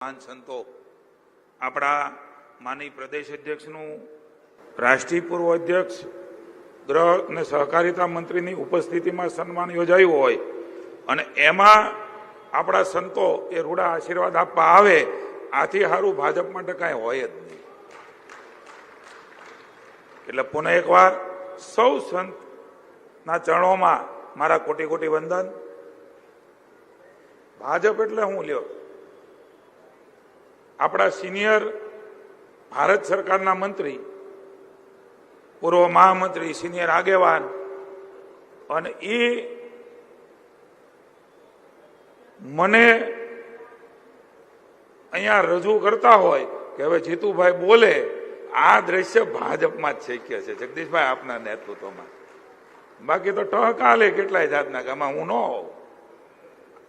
મહાન સંતો આપણા માનનીય પ્રદેશ અધ્યક્ષનું રાષ્ટ્રીય પૂર્વ અધ્યક્ષ ગૃહ અને સહકારિતા મંત્રીની ઉપસ્થિતિમાં સન્માન યોજાયું હોય અને એમાં આપણા સંતો એ રૂડા આશીર્વાદ આપવા આવે, આથી સારું ભાજપ માટે કાંઈ હોય જ નહીં. એટલે પુનઃ એકવાર સૌ સંતના ચરણોમાં મારા કોટી કોટી વંદન. ભાજપ એટલે હું લ્યો, આપણા સિનિયર ભારત સરકારના મંત્રી, પૂર્વ મહામંત્રી, સિનિયર આગેવાન, અને એ મને અહીંયા રજૂ કરતા હોય કે હવે જીતુભાઈ બોલે, આ દ્રશ્ય ભાજપમાં જ શક્ય છે જગદીશભાઈ આપના નેતૃત્વમાં. બાકી તો ટહકાલે કેટલાય જાતના ગામમાં હું ન હોઉં.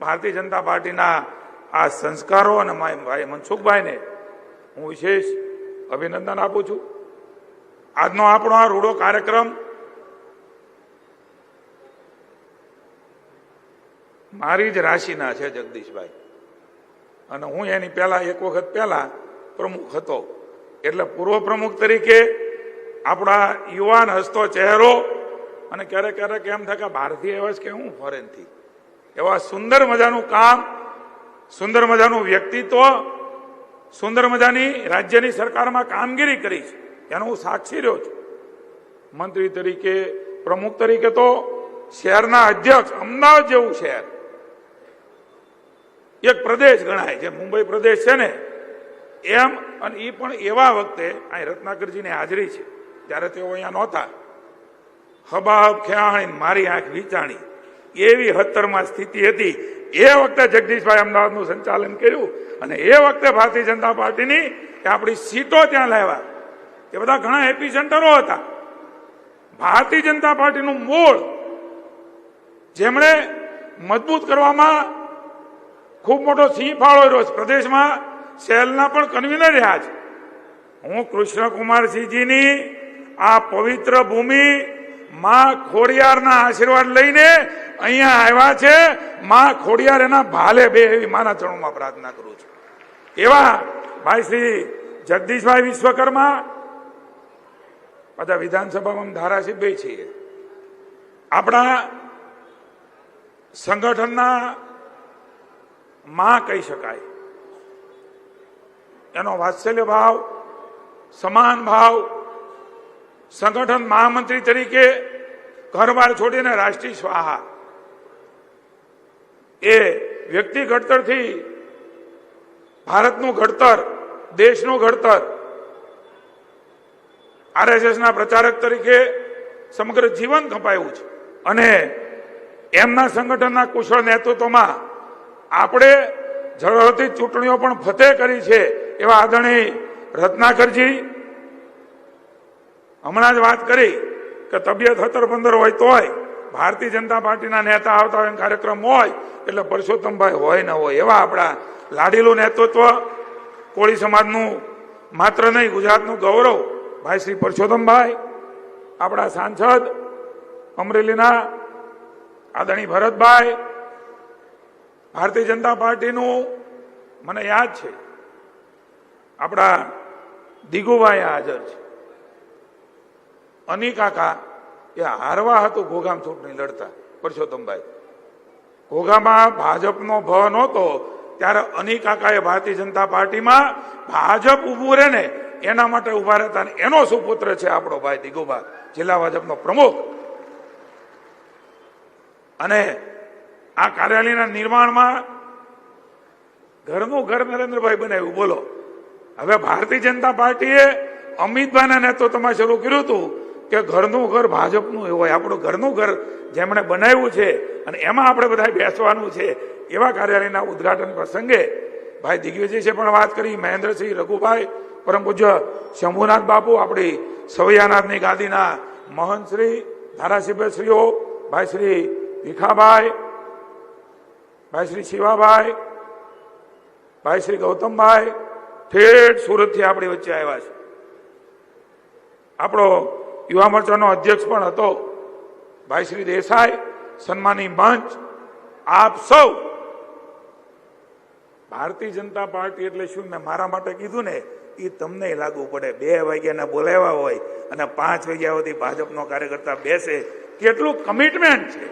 ભારતીય જનતા પાર્ટીના આ સંસ્કારો અને ભાઈ મનસુખભાઈને હું વિશેષ અભિનંદન આપું છું. આજનો આપણો આ રૂડો કાર્યક્રમ મારી જ રાશિના છે જગદીશભાઈ, અને હું એની પહેલા એક વખત પહેલા પ્રમુખ હતો. એટલે પૂર્વ પ્રમુખ તરીકે આપણા યુવાન હસતો ચહેરો, અને ક્યારેક ક્યારેક એમ થાય કે ભારતીય એવા જ કે હું ફોરેનથી, એવા સુંદર મજાનું કામ, સુંદર મજાનું વ્યક્તિત્વ, સુંદર મજાની રાજ્યની સરકારમાં કામગીરી કરી છે, એનો હું સાક્ષી રહ્યો છું. મંત્રી તરીકે, પ્રમુખ તરીકે તો શહેરના અધ્યક્ષ, અમદાવાદ જેવું શહેર એક પ્રદેશ ગણાય, જે મુંબઈ પ્રદેશ છે ને એમ. અને એ પણ એવા વખતે અહીં રત્નાકરજીની હાજરી છે ત્યારે તેઓ અહીંયા નહોતા. હબાહબ ખેવાણી મારી આંખ વિચાણી એવી 17માં સ્થિતિ હતી. એ વખતે જગદીશભાઈ અમદાવાદનું સંચાલન કર્યું, અને એ વખતે ભારતીય જનતા પાર્ટીની આપણી સીટો ત્યાં લાવ્યા. એ બધા ઘણા એપી સેન્ટરો હતા. ભારતીય જનતા પાર્ટીનું મૂળ જેમણે મજબૂત કરવામાં ખૂબ મોટો સિંહ ફાળો રહ્યો છે. પ્રદેશમાં સેલના પણ કન્વીનર રહ્યા છે. હું કૃષ્ણકુમારસિંહજીની આ પવિત્ર ભૂમિ માં ખોડિયારના આશીર્વાદ લઈને અહીંયા આવ્યા છે. માં ખોડિયાર એના ભાલે બે, એવી માના ચરણોમાં પ્રાર્થના કરું છું. એવા ભાઈ શ્રી જગદીશભાઈ વિશ્વકર્મા, બધા વિધાનસભામાં ધારાસભ્ય છીએ, આપણા સંગઠનના માં કહી શકાય. એનો વાત્સલ્ય ભાવ, સમાન ભાવ, સંગઠન મહામંત્રી તરીકે ઘરબાર છોડીને રાષ્ટ્રીય સ્વાહા, એ વ્યક્તિ ઘડતરથી ભારતનું ઘડતર, દેશનું ઘડતર. આરએસએસના પ્રચારક તરીકે સમગ્ર જીવન ખપાયું છે, અને એમના સંગઠનના કુશળ નેતૃત્વમાં આપણે ઝળહળતી ચૂંટણીઓ પણ ફતેહ કરી છે. એવા આદરણીય રત્નાકરજી હમણાં જ વાત કરી કે તબિયત 17-15 હોય તોય ભારતીય જનતા પાર્ટીના નેતા આવતા હોય, કાર્યક્રમ હોય એટલે પરસોત્તમભાઈ હોય ન હોય. એવા આપણા લાડીલું નેતૃત્વ, કોળી સમાજનું માત્ર નહીં ગુજરાતનું ગૌરવ ભાઈ શ્રી પરસોત્તમભાઈ, આપણા સાંસદ અમરેલીના આદરણીય ભરતભાઈ, ભારતીય જનતા પાર્ટીનું મને યાદ છે આપણા દિગુભાઈ હાજર છે. અની કાકા એ હારવા હતું ઘોઘામ ચૂંટણી લડતા. પરસોત્તમભાઈ ઘોઘામાં ભાજપનો ભ નહોતો ત્યારે અની કાકાએ ભારતીય જનતા પાર્ટીમાં ભાજપ ઉભું રહે ને એના માટે ઉભા રહેતા. એનો સુપુત્ર છે આપણો ભાઈ દિગુભા, જિલ્લા ભાજપનો પ્રમુખ. અને આ કાર્યાલયના નિર્માણમાં ઘરનું ઘર નરેન્દ્રભાઈ બનાવ્યું. બોલો, હવે ભારતીય જનતા પાર્ટીએ અમિતભાઈના નેતૃત્વમાં શરૂ કર્યું હતું કે ઘરનું ઘર ભાજપનું હોય. આપણું ઘરનું ઘર જેમણે બનાવ્યું છે અને એમાં આપણે બધા બેસવાનું છે. એવા કાર્યાલયના ઉદઘાટન પ્રસંગે ભાઈ દિગ્વિજયસિંહે પણ વાત કરી, મહેન્દ્રસિંહ, રઘુભાઈ, પરમ પૂજ્ય શંભુનાથ બાપુ, આપણી સવૈયાનાથની ગાદીના મહંતશ્રી, ધારાસભ્યશ્રીઓ, ભાઈ શ્રી ભીખાભાઈ, ભાઈ શ્રી શિવાભાઈ, ભાઈ શ્રી ગૌતમભાઈ ઠેઠ સુરતથી આપણી વચ્ચે આવ્યા છે. આપણો યુવા મોરચાનો અધ્યક્ષ પણ હતો ભાઈ શ્રી દેસાઈ, સન્માની મંચ, આપ સૌ ભારતીય જનતા પાર્ટી એટલે શું મેં મારા માટે કીધું ને એ તમને લાગુ પડે. 2 વાગ્યાના બોલાવ્યા હોય અને 5 વાગ્યા સુધી ભાજપનો કાર્યકર્તા બેસે, કેટલું કમિટમેન્ટ છે.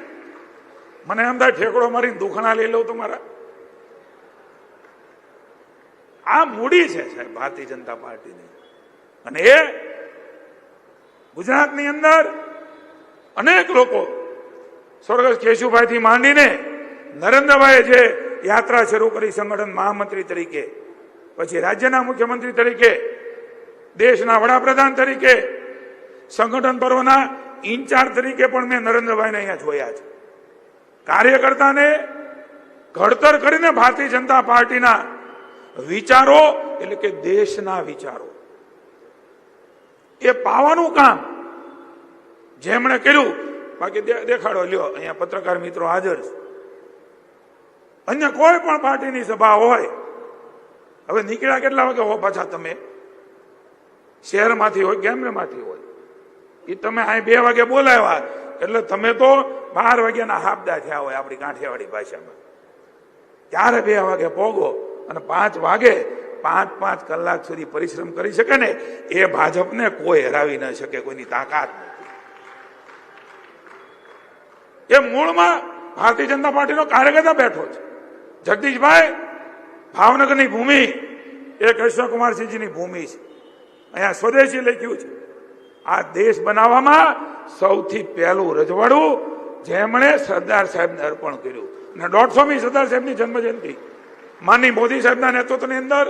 મને એમ થાય ઠેકડો મારી દુખણા લઈ લઉં તમારા. આ મૂડી છે સાહેબ ભારતીય જનતા પાર્ટીની. અને એ ગુજરાતની અંદર અનેક લોકો સ્વર્ગસ્થ કેશુભાઈ થી માંડીને નરેન્દ્રભાઈએ જે યાત્રા શરૂ કરી સંગઠન મહામંત્રી તરીકે, પછી રાજ્યના મુખ્યમંત્રી તરીકે, દેશના વડાપ્રધાન તરીકે, સંગઠન પર્વના ઇન્ચાર્જ તરીકે પણ મેં નરેન્દ્રભાઈને અહીંયા જોયા છે. કાર્યકર્તાને ઘડતર કરીને ભારતીય જનતા પાર્ટીના વિચારો એટલે કે દેશના વિચારો એ પાવાનું કામ જેમણે કર્યું. બાકી દેખાડો લ્યો, અહીંયા પત્રકાર મિત્રો હાજર છે. અન્ય કોઈ પણ પાર્ટીની સભા હોય, હવે નીકળ્યા કેટલા વાગે હો પાછા તમે? શહેરમાંથી હોય, ગેમરેમાંથી હોય, એ તમે અહીં 2 વાગે બોલાવ્યા એટલે તમે તો 12 વાગ્યાના હાબદા થયા હોય આપણી કાંઠિયાવાડી ભાષામાં. ત્યારે 2 વાગે પોગો અને 5 વાગે 5 કલાક સુધી પરિશ્રમ કરી શકે ને, એ ભાજપને કોઈ હરાવી ન શકે, કોઈની તાકાત નથી. એ મૂળમાં ભારતીય જનતા પાર્ટીનો કાર્યકર્તા બેઠો છે. જગદીશભાઈ ભાવનગરની ભૂમિ એ કૃષ્ણકુમારસિંહજીની ભૂમિ છે. અહીંયા સ્વદેશી લખ્યું છે. આ દેશ બનાવવામાં સૌથી પહેલું રજવાડું જેમણે સરદાર સાહેબને અર્પણ કર્યું. અને 150મી સરદાર સાહેબની જન્મજયંતિ માનની મોદી સાહેબના નેતૃત્વની અંદર,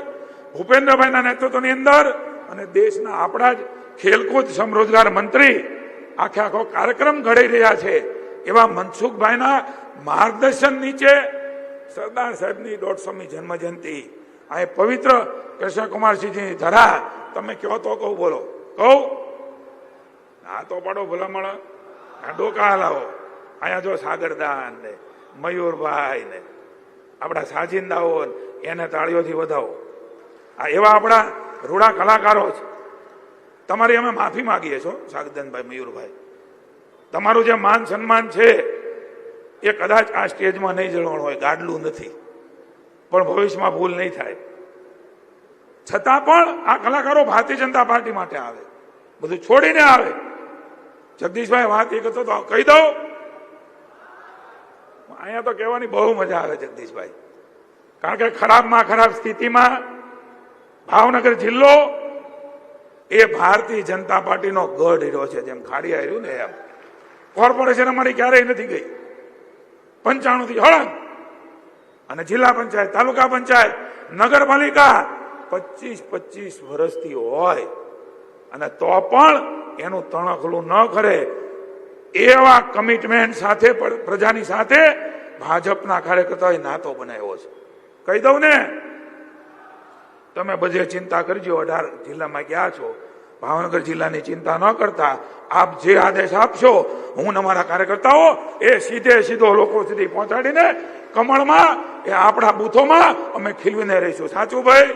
ભૂપેન્દ્રભાઈના નેતૃત્વની અંદર અને દેશના આપણા જ ખેલકૂદ સમરોજગાર મંત્રી આખો કાર્યક્રમ ઘડી રહ્યા છે. એવા મનસુખભાઈના માર્ગદર્શન નીચે સરદાર સાહેબની 150મી જન્મજયંતિ આ પવિત્ર કૃષ્ણકુમારસિંહજીની ધરા. તમે કહો તો કહું, બોલો કહું? હા તો પાડો ભલામણ, આ ડોકા હલાવો. અહીંયા જો સાગરદાન ને મયુરભાઈ ને આપણા સાજિંદાઓ એને તાળીઓથી વધાવો. આ એવા આપણા રૂડા કલાકારો છે. તમારી અમે માફી માંગીએ છો સાગરદાનભાઈ, મયુરભાઈ. તમારું જે માન સન્માન છે એ કદાચ આ સ્ટેજમાં નહીં જળવાનું હોય, ગાડલું નથી, પણ ભવિષ્યમાં ભૂલ નહીં થાય. છતાં પણ આ કલાકારો ભારતીય જનતા પાર્ટી માટે આવે, બધું છોડીને આવે. જગદીશભાઈ વાત એ કરતો તો કહી દઉં, અહીંયા તો કહેવાની બહુ મજા આવે જગદીશભાઈ, કારણ કે ખરાબમાં ખરાબ સ્થિતિમાં ભાવનગર જિલ્લો એ ભારતીય જનતા પાર્ટીનો ગઢ હીરો છે. જેમ ખાડિયા રહ્યું ને એમ કોર્પોરેશન અમારી ક્યારેય નથી ગઈ. 95 થી હળંગ, અને જિલ્લા પંચાયત, તાલુકા પંચાયત, નગરપાલિકા 25 વર્ષથી હોય અને તો પણ એનું તણખલું ન કરે એવા કમિટમેન્ટ સાથે પ્રજાની સાથે ભાજપના કાર્યકર્તાઓએ નાતો બનાવ્યો છે. કહી દઉં ને, તમે બધે ચિંતા કરજો. 18 જિલ્લામાં ગયા છો, ભાવનગર જિલ્લાની ચિંતા ન કરતા આપ જે આદેશ આપશો, હું અમારા કાર્યકર્તાઓ એ સીધો લોકો સુધી પહોંચાડીને કમળમાં એ આપણા બૂથોમાં અમે ખીલવીને રહીશું. સાચું ભાઈ?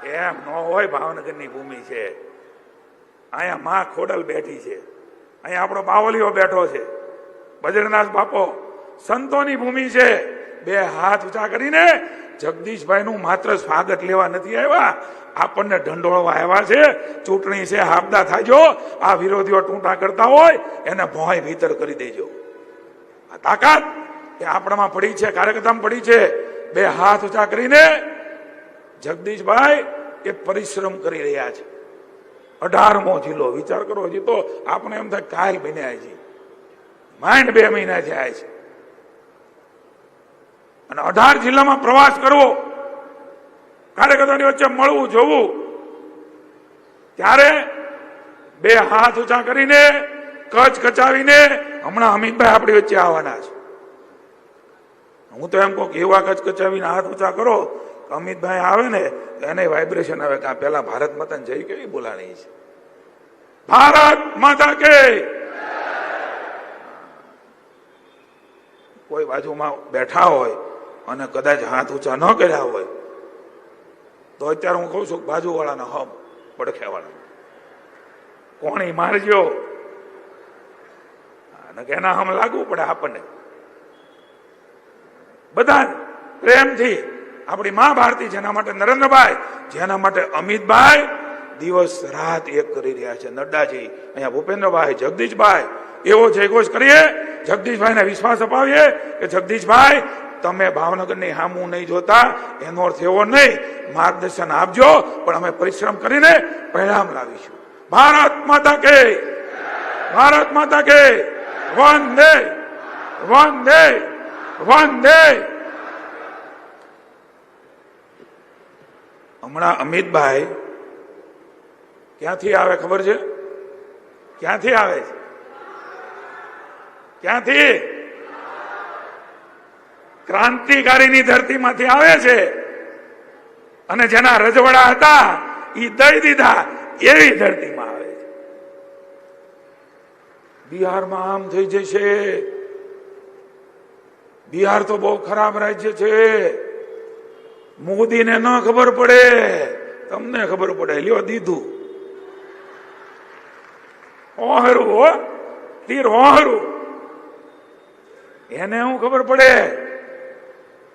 એમ ન હોય. ભાવનગરની ભૂમિ છે. અહીંયા માં ખોડલ બેઠી છે, અહીંયા આપણો બાવલીઓ બેઠો છે, બજરનાથ બાપો, સંતોની ભૂમિ છે. 2 હાથ ઊંચા કરીને જગદીશભાઈનું માત્ર સ્વાગત લેવા નથી આવ્યા, આપણને ઢંઢોળવા આવ્યા છે. ચૂંટણી છે, હાબદા થાજો. આ વિરોધીઓ ટૂંટા કરતા હોય એને ભોંય ભીતર કરી દેજો. આ તાકાત એ આપણામાં પડી છે, કાર્યકર્તામાં પડી છે. 2 હાથ ઊંચા કરીને જગદીશભાઈ એ પરિશ્રમ કરી રહ્યા છે. 18મો જિલ્લો, વિચાર કરો. હજી તો આપણે એમ થાય કાલ બન્યા છે, માંડ 2 મહિના થયા છે, અને 18 જિલ્લામાં પ્રવાસ કરવો, કાર્યકર્તાની વચ્ચે મળવું, જોવું, ત્યારે 2 હાથ ઊંચા કરીને કચ કચાવીને હમણાં અમિતભાઈ આપણી વચ્ચે આવવાના છે. હું તો એમ કહું કે એવા કચ કચાવીને હાથ ઊંચા કરો, અમિતભાઈ આવે ને એને વાઇબ્રેશન આવે કે પેલા ભારત માતાને જય કેવી બોલાણી છે. ભારત માતા કે. કોઈ બાજુમાં બેઠા હોય અને કદાચ હાથ ઊંચા ન કર્યા હોય તો અત્યારે હું કઉ છું બાજુવાળાને હમ પડખેવાળા કોણી મારજો, અને એના હમ લાગવું પડે આપણને. બધા પ્રેમથી આપણી મા ભારતી, જેના માટે નરેન્દ્રભાઈ, જેના માટે અમિતભાઈ દિવસ રાત એક કરી રહ્યા છે. નડ્ડાજી, અહીંયા ભૂપેન્દ્રભાઈ, જગદીશભાઈ, એવો જયઘોષ કરીએ, જગદીશભાઈને વિશ્વાસ અપાવીએ કે જગદીશભાઈ તમે ભાવનગરની હામું નહીં જોતા, એનો અર્થ એવો નહીં, માર્ગદર્શન આપજો, પણ અમે પરિશ્રમ કરીને પરિણામ લાવીશું. ભારત માતા કે, ભારત માતા કે, વંદે વંદે વંદે. હમણાં અમિતભાઈ ક્યાંથી આવે ખબર છે? ક્યાંથી આવે છે? ક્યાંથી? ક્રાંતિકારીની ધરતીમાંથી આવે છે. અને જેના રજવાડા હતા એ દઈ દીધા એવી ધરતીમાં આવે છે. બિહારમાં આમ થઈ જશે. બિહાર તો બહુ ખરાબ રાજ્ય છે. મોદીને ન ખબર પડે, તમને ખબર પડે. લ્યો દીધું ઓહરું, હો તીર ઓહરું. એને શું ખબર પડે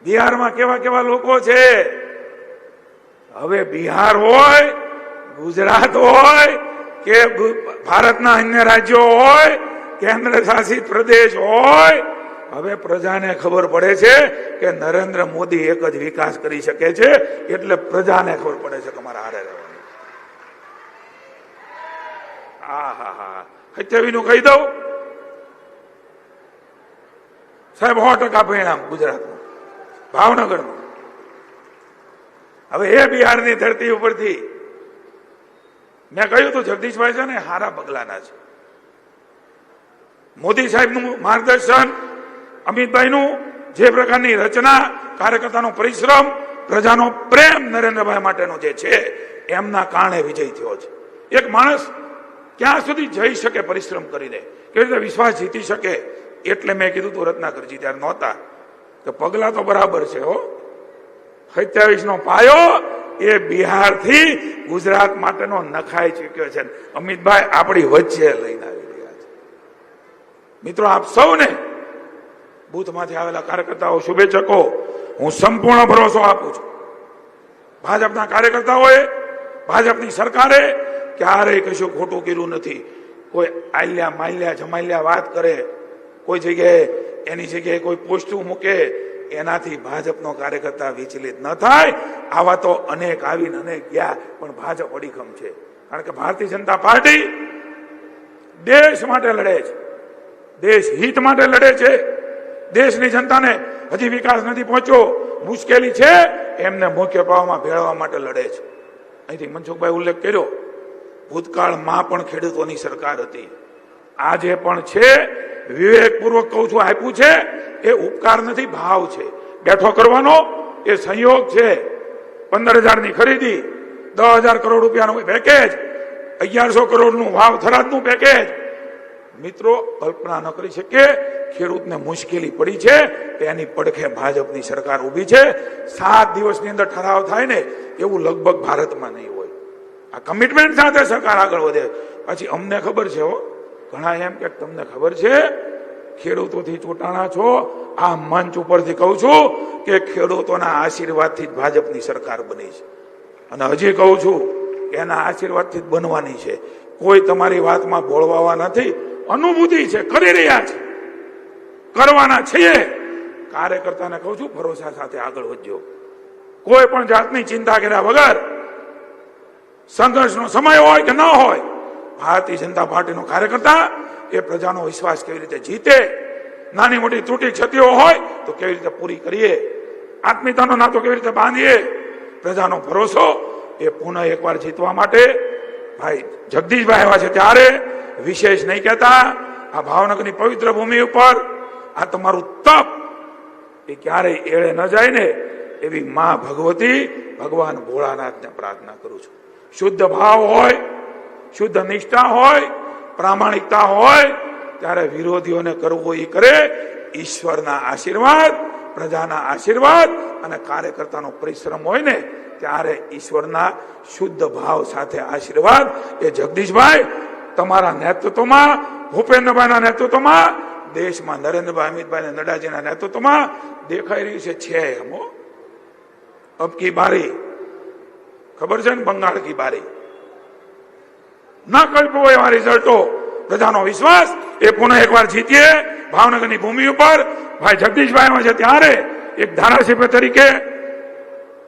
બિહારમાં કેવા કેવા લોકો છે? હવે બિહાર હોય, ગુજરાત હોય કે ભારતના અન્ય રાજ્યો હોય, કેન્દ્ર શાસિત પ્રદેશ હોય, હવે પ્રજાને ખબર પડે છે કે નરેન્દ્ર મોદી એક જ વિકાસ કરી શકે છે. એટલે પ્રજાને ખબર પડે છે કે અમારે હારે રહેવાનું. હા હા હા, હત્યાવીનું કહી દઉં સાહેબ, 100% પરિણામ ગુજરાતનું, ભાવનગરનું. હવે એ બિહારની ધરતી ઉપરથી મેં કહ્યું હતું જગદીશભાઈ છે ને હારા પગલાના છે. મોદી સાહેબનું માર્ગદર્શન, અમિતભાઈનું જે પ્રકારની રચના, કાર્યકર્તાનો પરિશ્રમ, પ્રજાનો પ્રેમ નરેન્દ્રભાઈ માટેનો જે છે, એમના કારણે વિજય થયો છે. એક માણસ ક્યાં સુધી જઈ શકે પરિશ્રમ કરીને, કેવી રીતે વિશ્વાસ જીતી શકે? એટલે મેં કીધું તું રત્નાકરજી ત્યારે નહોતા કે પગલા તો બરાબર છે હો. 27 નો પાયો એ બિહારથી ગુજરાત માટેનો નખાઈ ચૂક્યો છે. અમિતભાઈ આપણી વચ્ચે લઈને આવી રહ્યા છે. મિત્રો, આપ સૌને, બૂથમાંથી આવેલા કાર્યકર્તાઓ, શુભેચ્છકો, હું સંપૂર્ણ ભરોસો આપું છું. ભાજપના કાર્યકર્તાઓએ, ભાજપની સરકારે ક્યારેય કશું ખોટું કર્યું નથી. કોઈ આલ્યા માલ્યા જમાલ્યા વાત કરે, કોઈ જગ્યાએ એની જગ્યાએ કોઈ પોસ્ટું મૂકે, એનાથી ભાજપનો કાર્યકર્તા વિચલિત ન થાય. આવા તો અનેક આવીને અનેક ગયા, પણ ભાજપ અડીખમ છે. કારણ કે ભારતીય જનતા પાર્ટી દેશ માટે લડે છે, દેશ હિત માટે લડે છે. દેશની જનતાને હજી વિકાસ નથી પહોંચ્યો, મુશ્કેલી છે, એમને મુખ્ય પ્રવાહમાં ભેળવવા માટે લડે છે. અહીંથી મનસુખભાઈ ઉલ્લેખ કર્યો, ભૂતકાળમાં પણ ખેડૂતોની સરકાર હતી, આજે પણ છે. વિવેકપૂર્વક કહું છું, આપ્યું છે એ ઉપકાર નથી, ભાવ છે. બેઠો કરવાનો એ સંયોગ છે. 15,000 ની ખરીદી, 10,000 કરોડ રૂપિયાનું પેકેજ, 1100 કરોડનું વાવ થરાદનું પેકેજ. મિત્રો, કલ્પના ન કરી શકે. ખેડૂતને મુશ્કેલી પડી છે, એની પડખે ભાજપની સરકાર ઉભી છે. 7 દિવસની અંદર ઠરાવ થાય ને એવું લગભગ ભારતમાં નહીં હોય. આ કમિટમેન્ટ સાથે સરકાર આગળ વધે. પછી અમને ખબર છે હો, ઘણા એમ કે તમને ખબર છે, ખેડૂતોથી ચૂંટાણા છો. આ મંચ ઉપરથી કહું છું કે ખેડૂતોના આશીર્વાદથી જ ભાજપની સરકાર બની છે, અને હજી કહું છું એના આશીર્વાદથી જ બનવાની છે. કોઈ તમારી વાતમાં બોળવા નથી. અનુભૂતિ છે, કરી રહ્યા છે, કરવાના છીએ. કાર્યકર્તાને કહું છું, ભરોસા સાથે આગળ વધજો. કોઈ પણ જાતની ચિંતા કર્યા વગર, સંઘર્ષનો સમય હોય કે ન હોય, ભારતીય જનતા પાર્ટીનો કાર્યકર્તા એ પ્રજાનો વિશ્વાસ કેવી રીતે જીતે, નાની મોટી ત્રુટી ક્ષતિઓ હોય તો કેવી રીતે પૂરી કરીએ, આત્મીયતાનો નાતો કેવી રીતે બાંધીએ, પ્રજાનો ભરોસો એ પુનઃ એકવાર જીતવા માટે ભાઈ જગદીશભાઈ આવ્યા છે ત્યારે વિશેષ નહીં કહેતા. આ ભાવનગરની પવિત્ર ભૂમિ ઉપર આ તમારું તપ એ ક્યારેય એળે ન જાય ને, એવી માં ભગવતી, ભગવાન ભોળાનાથને પ્રાર્થના કરું છું. શુદ્ધ ભાવ હોય, શુદ્ધ નિષ્ઠા હોય, પ્રામાણિકતા હોય, ત્યારે વિરોધીઓને કરવું એ કરે. ઈશ્વરના આશીર્વાદ, પ્રજાના આશીર્વાદ અને કાર્યકર્તાનો પરિશ્રમ હોય ને, ત્યારે ઈશ્વરના શુદ્ધ ભાવ સાથે આશીર્વાદ એ જગદીશભાઈ તમારા નેતૃત્વમાં, ભૂપેન્દ્રભાઈના નેતૃત્વમાં, દેશમાં નરેન્દ્રભાઈ, અમિતભાઈ, નડ્ડાજીના નેતૃત્વમાં દેખાઈ રહ્યું છે. એમ અબ કી બારી, ખબર છે ને, બંગાળ કી બારી. ના કલ્પો એવા રિઝલ્ટો, પ્રજાનો વિશ્વાસ એ પુનઃ એકવાર જીતીએ ભાવનગરની ભૂમિ ઉપર. ભાઈ જગદીશભાઈ છે ત્યારે એક ધારાસભ્ય તરીકે,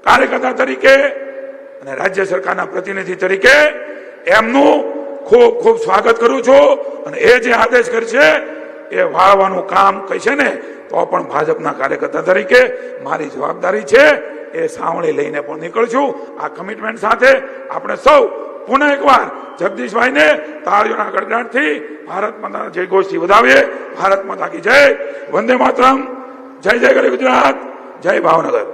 કાર્યકર્તા તરીકે અને રાજ્ય સરકારના પ્રતિનિધિ તરીકે એમનું ખૂબ ખૂબ સ્વાગત કરું છું. અને એ જે આદેશ કરશે એ વાળવાનું કામ કહેશે ને તો પણ ભાજપના કાર્યકર્તા તરીકે મારી જવાબદારી છે એ સાવણી લઈને પણ નીકળશું. આ કમિટમેન્ટ સાથે આપણે સૌ પુનઃ એકવાર જગદીશભાઈને તાળીઓના ગડગડાટથી ભારત માતાના જય ઘોષથી વધાવીએ. ભારત માતા કી જય, વંદે માતરમ, જય જય ગરી ગુજરાત, જય ભાવનગર.